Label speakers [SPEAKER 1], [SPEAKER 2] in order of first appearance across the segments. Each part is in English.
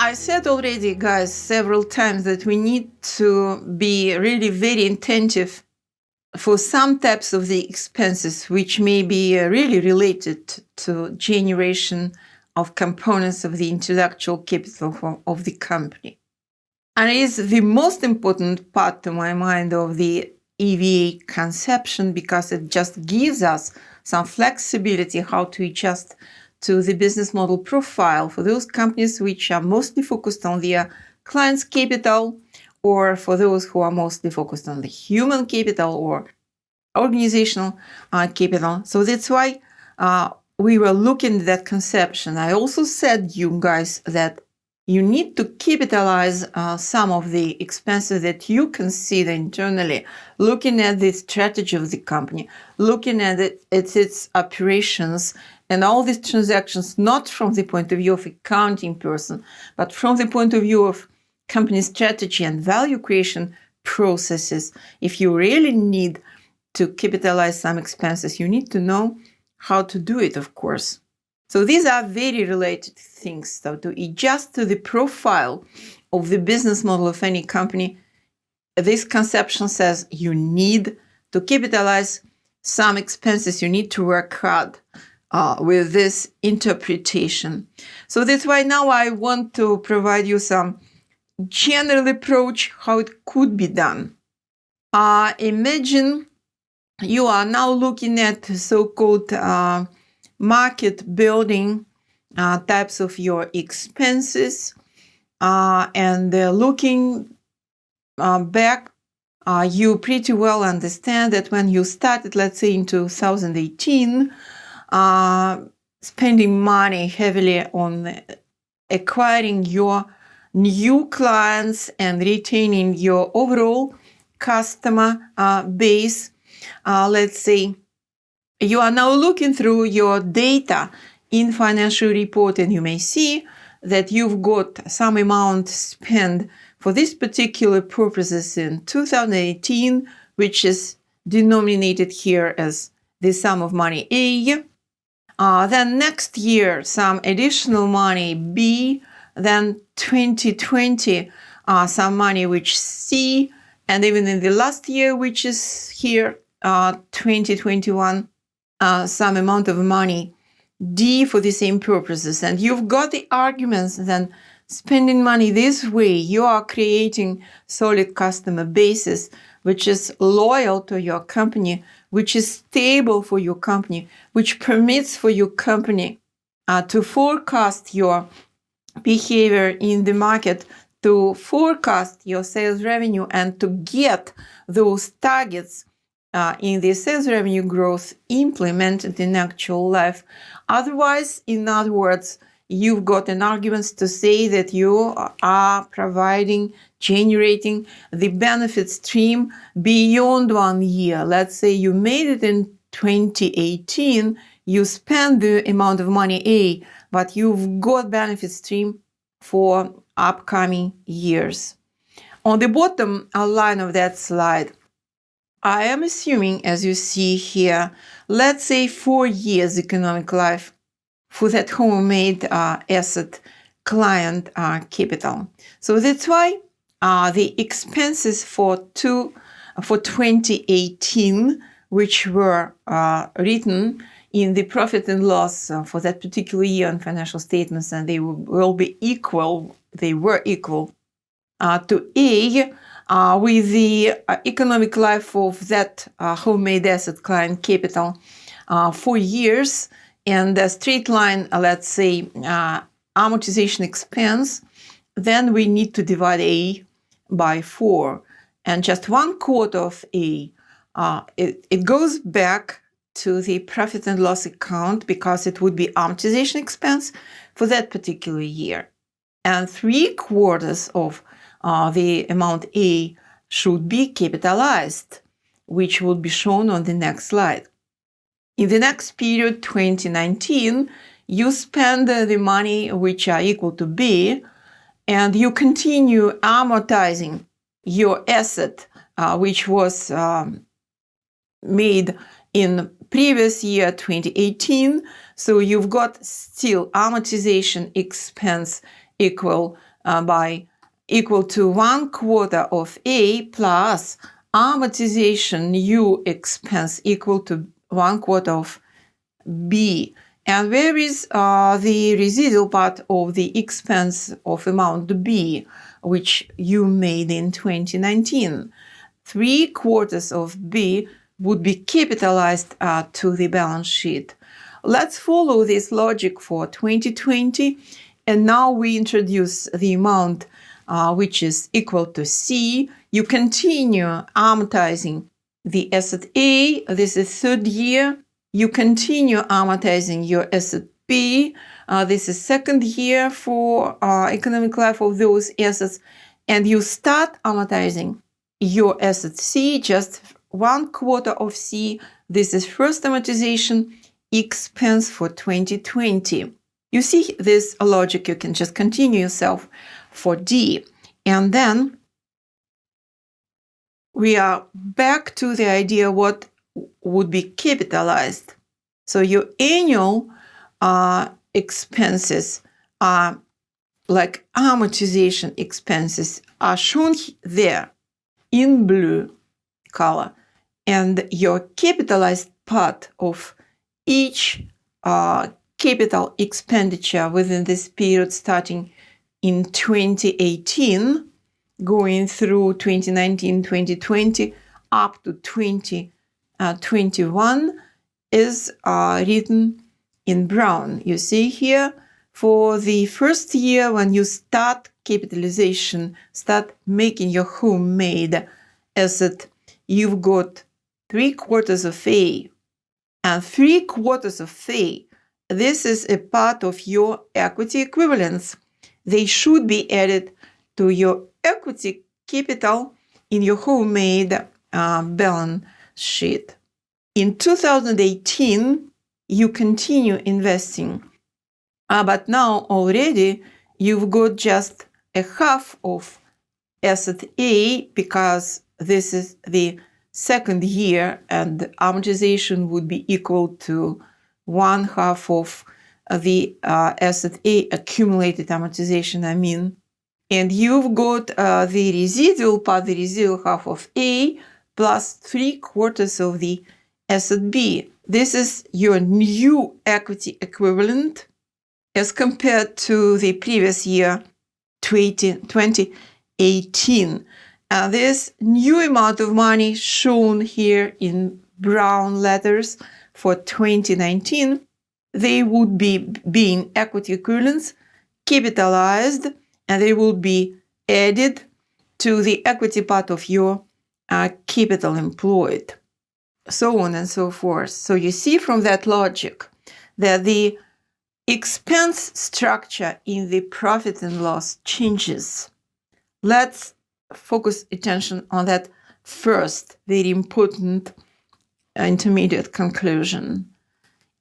[SPEAKER 1] I said already, guys, several times that we need to be really very attentive for some types of the expenses which may be really related to generation of components of the intellectual capital of the company. And it is the most important part, to my mind, of the EVA conception, because it just gives us some flexibility how to adjust to the business model profile for those companies which are mostly focused on their clients' capital, or for those who are mostly focused on the human capital or organizational capital. So that's why we were looking at that conception. I also said, you guys, that you need to capitalize some of the expenses that you consider internally, looking at the strategy of the company, looking at its operations and all these transactions, not from the point of view of accounting person, but from the point of view of company strategy and value creation processes. If you really need to capitalize some expenses, you need to know how to do it, of course. So these are very related things. So to adjust to the profile of the business model of any company, this conception says you need to capitalize some expenses. You need to work hard with this interpretation. So that's why now I want to provide you some general approach how it could be done. Imagine you are now looking at so-called market building types of your expenses, and looking back, you pretty well understand that when you started, let's say in 2018, spending money heavily on acquiring your new clients and retaining your overall customer base, let's say you are now looking through your data in financial report, and you may see that you've got some amount spent for these particular purposes in 2018, which is denominated here as the sum of money A. Then next year, some additional money B. Then 2020, some money which C. And even in the last year, which is here, 2021, some amount of money D for the same purposes. And you've got the arguments then spending money this way, you are creating solid customer basis, which is loyal to your company, which is stable for your company, which permits for your company to forecast your behavior in the market, to forecast your sales revenue, and to get those targets in the sales revenue growth implemented in actual life. Otherwise, in other words, you've got an argument to say that you are generating the benefit stream beyond 1 year. Let's say you made it in 2018, you spend the amount of money A, but you've got benefit stream for upcoming years. On the bottom line of that slide, I am assuming, as you see here, let's say 4 years economic life for that homemade asset client capital. So that's why the expenses for 2018, which were written in the profit and loss for that particular year on financial statements, and they will be equal, they were equal to A, with the economic life of that homemade asset client capital 4 years, and the straight line, let's say, amortization expense, then we need to divide A by 4. And just 1/4 of A, it goes back to the profit and loss account because it would be amortization expense for that particular year. And 3/4 of the amount A should be capitalized, which will be shown on the next slide. In the next period, 2019, you spend the money which are equal to B, and you continue amortizing your asset, which was made in previous year, 2018. So you've got still amortization expense equal by equal to 1/4 of A plus amortization new expense equal to 1/4 of B. And where is the residual part of the expense of amount B, which you made in 2019? 3/4 of B would be capitalized to the balance sheet. Let's follow this logic for 2020. And now we introduce the amount which is equal to C. You continue amortizing the asset A. This is third year. You continue amortizing your asset B. This is second year for economic life of those assets. And you start amortizing your asset C, just 1/4 of C. This is first amortization expense for 2020. You see this logic, you can just continue yourself for D. And then we are back to the idea what would be capitalized. So your annual expenses are like amortization expenses are shown there in blue color. And your capitalized part of each capital expenditure within this period starting in 2018, going through 2019, 2020, up to 2021 is written in brown. You see here, for the first year when you start capitalization, start making your homemade asset, you've got 3/4 of A. And 3/4 of A, this is a part of your equity equivalents. They should be added to your equity capital in your homemade balance sheet. In 2018, you continue investing, but now already you've got just a half of asset A because this is the second year and amortization would be equal to 1/2 of the asset A accumulated amortization, and you've got the residual part, the residual half of A plus 3/4 of the asset B. This is your new equity equivalent as compared to the previous year, 2018. This new amount of money shown here in brown letters for 2019, they would be being equity equivalents, capitalized, and they will be added to the equity part of your capital employed, so on and so forth. So you see from that logic that the expense structure in the profit and loss changes. Let's focus attention on that first, very important intermediate conclusion.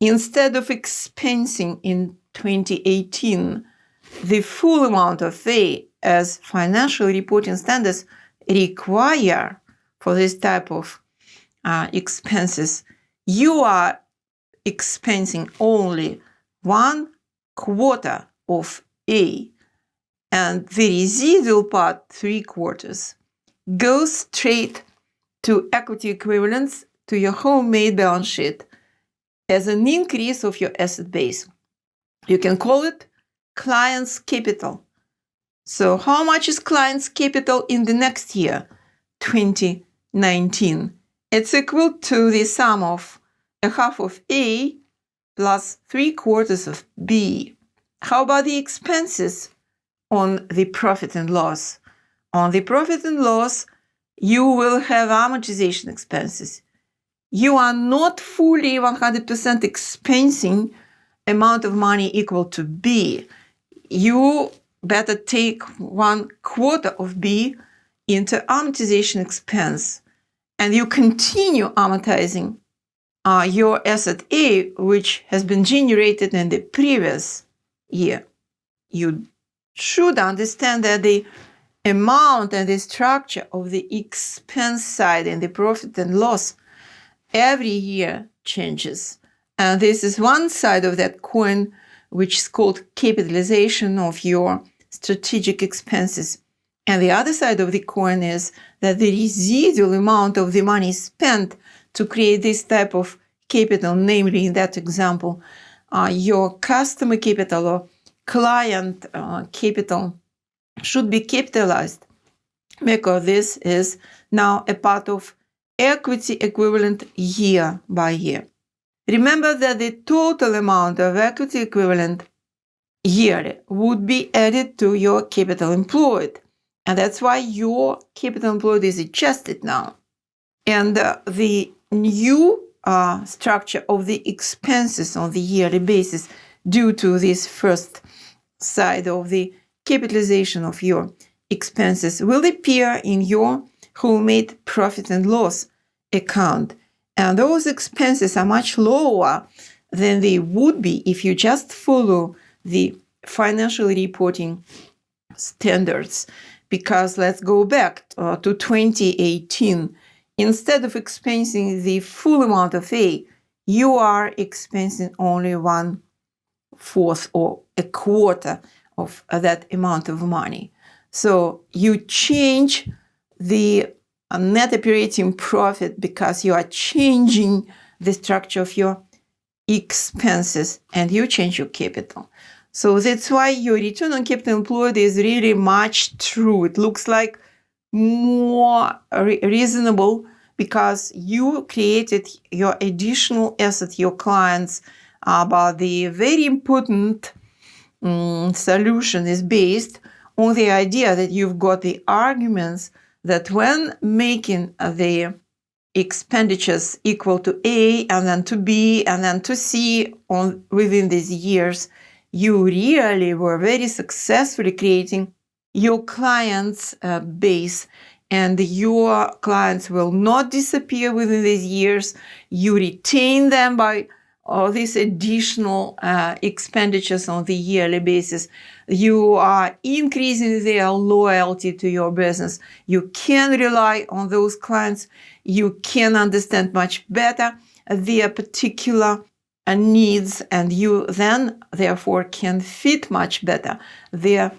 [SPEAKER 1] Instead of expensing in 2018 the full amount of A as financial reporting standards require for this type of expenses, you are expensing only 1/4 of A, and the residual part, 3/4, goes straight to equity equivalents to your homemade balance sheet as an increase of your asset base. You can call it client's capital. So how much is client's capital in the next year, 2019? It's equal to the sum of 1/2 of A plus 3/4 of B. How about the expenses on the profit and loss? On the profit and loss, you will have amortization expenses. You are not fully 100% expensing amount of money equal to B. You better take 1/4 of B into amortization expense, and you continue amortizing your asset A, which has been generated in the previous year. You should understand that the amount and the structure of the expense side in the profit and loss every year changes. And this is one side of that coin, which is called capitalization of your strategic expenses. And the other side of the coin is that the residual amount of the money spent to create this type of capital, namely in that example, your customer capital or client capital, should be capitalized, because this is now a part of equity equivalent year by year. Remember that the total amount of equity equivalent yearly would be added to your capital employed. And that's why your capital employed is adjusted now. And the new structure of the expenses on the yearly basis due to this first side of the capitalization of your expenses will appear in your homemade profit and loss account. And those expenses are much lower than they would be if you just follow the financial reporting standards. Because let's go back to 2018. Instead of expensing the full amount of A, you are expensing only 1/4 or a quarter of that amount of money. So you change the net operating profit because you are changing the structure of your expenses and you change your capital. So that's why your return on capital employed is really much true. It looks like more reasonable because you created your additional asset, your clients, but the very important solution is based on the idea that you've got the arguments that when making the expenditures equal to A and then to B and then to C within these years, you really were very successfully creating your clients' base, and your clients will not disappear within these years. You retain them by all these additional expenditures on the yearly basis. You are increasing their loyalty to your business. You can rely on those clients. You can understand much better their particular needs, and you then therefore can fit much better their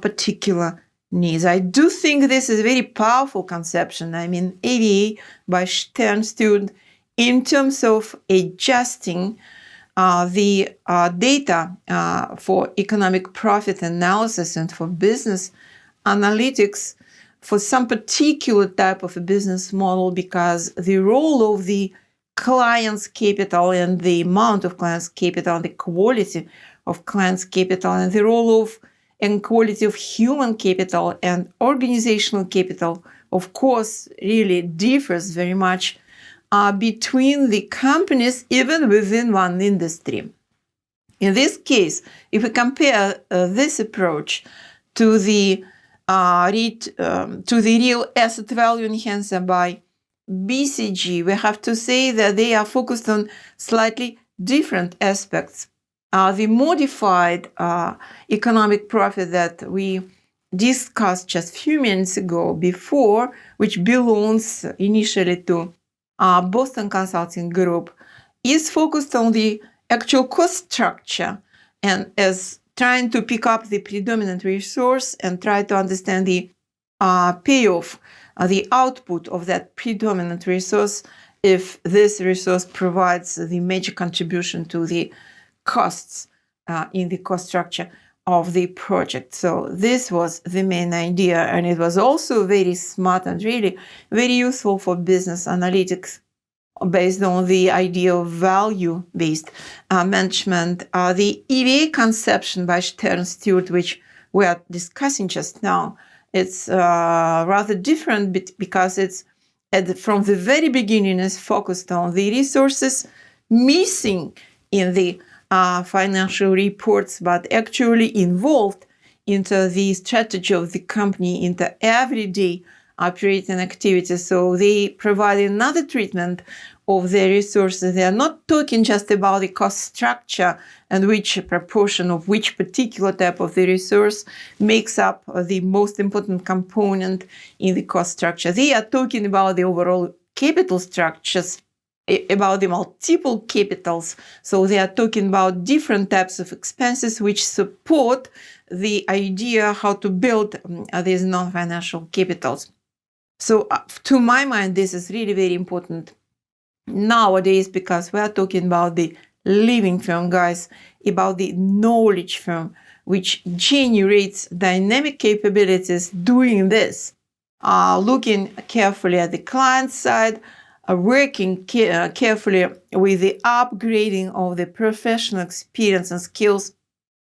[SPEAKER 1] particular needs. I do think this is a very powerful conception. I mean, AVA by Sternstewart, in terms of adjusting the data for economic profit analysis and for business analytics for some particular type of a business model, because the role of the client's capital and the amount of client's capital, the quality of client's capital, and the role of and quality of human capital and organizational capital, of course, really differs very much between the companies, even within one industry. In this case, if we compare this approach to the real asset value enhancer by BCG, we have to say that they are focused on slightly different aspects. The modified economic profit that we discussed just a few minutes ago before, which belongs initially to Boston Consulting Group, is focused on the actual cost structure and as trying to pick up the predominant resource and try to understand the payoff, the output of that predominant resource, if this resource provides the major contribution to the costs in the cost structure of the project. So this was the main idea, and it was also very smart and really very useful for business analytics based on the idea of value-based management. The EVA conception by Sternstewart, which we are discussing just now, it's rather different because it's from the very beginning is focused on the resources missing in the financial reports, but actually involved into the strategy of the company, into everyday operating activities. So they provide another treatment of the resources. They are not talking just about the cost structure and which proportion of which particular type of the resource makes up the most important component in the cost structure. They are talking about the overall capital structures about the multiple capitals. So they are talking about different types of expenses which support the idea how to build these non-financial capitals. So to my mind, this is really very important nowadays, because we are talking about the living firm, guys, about the knowledge firm, which generates dynamic capabilities doing this, looking carefully at the client side, working carefully with the upgrading of the professional experience and skills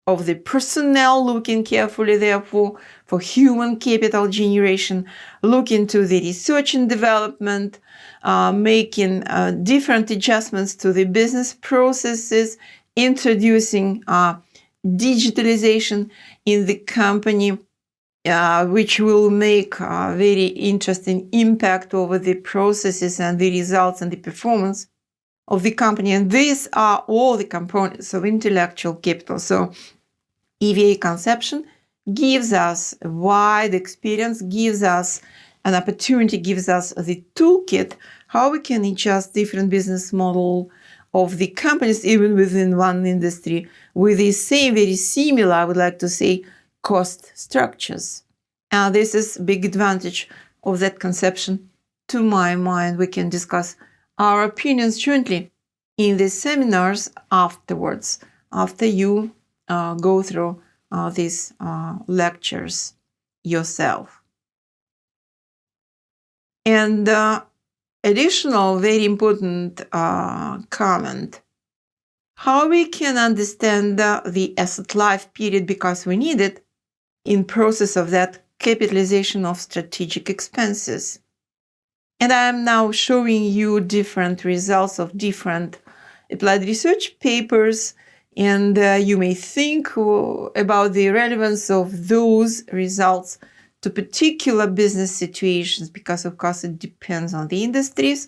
[SPEAKER 1] of the personnel, looking carefully, therefore, for human capital generation, looking to the research and development, making different adjustments to the business processes, introducing digitalization in the company, which will make a very interesting impact over the processes and the results and the performance of the company. And these are all the components of intellectual capital. So EVA conception gives us wide experience, gives us an opportunity, gives us the toolkit, how we can adjust different business model of the companies, even within one industry, with the same, very similar, I would like to say, cost structures. And this is a big advantage of that conception. To my mind, we can discuss our opinions jointly in the seminars afterwards, after you go through these lectures yourself. And additional very important comment, how we can understand the asset life period, because we need it in process of that capitalization of strategic expenses. And I am now showing you different results of different applied research papers, and you may think about the relevance of those results to particular business situations, because of course it depends on the industries,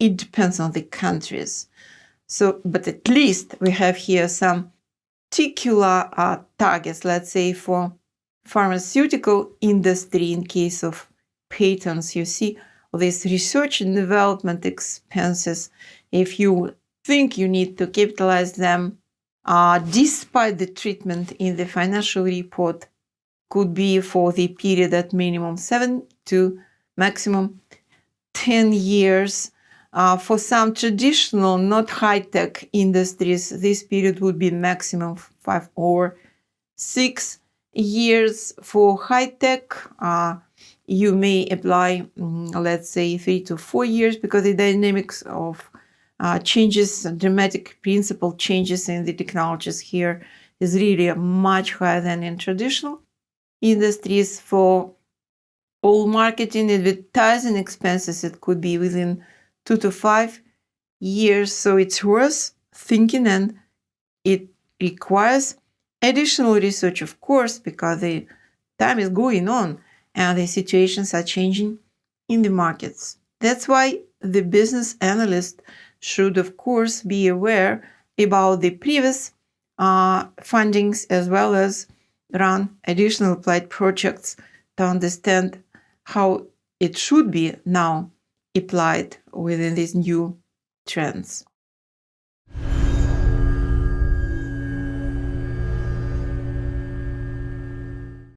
[SPEAKER 1] it depends on the countries. So, but at least we have here some particular targets, let's say for pharmaceutical industry. In case of patents, you see these research and development expenses, if you think you need to capitalize them, despite the treatment in the financial report, could be for the period at minimum 7 to maximum 10 years. For some traditional, not high-tech industries, this period would be maximum 5 or 6 years. For high-tech, you may apply, let's say, 3 to 4 years, because the dynamics of changes, dramatic principal changes in the technologies here is really much higher than in traditional industries. For all marketing, advertising expenses, it could be within 2 to 5 years. So it's worth thinking, and it requires additional research, of course, because the time is going on and the situations are changing in the markets. That's why the business analyst should, of course, be aware about the previous fundings, as well as run additional applied projects to understand how it should be now applied within these new trends.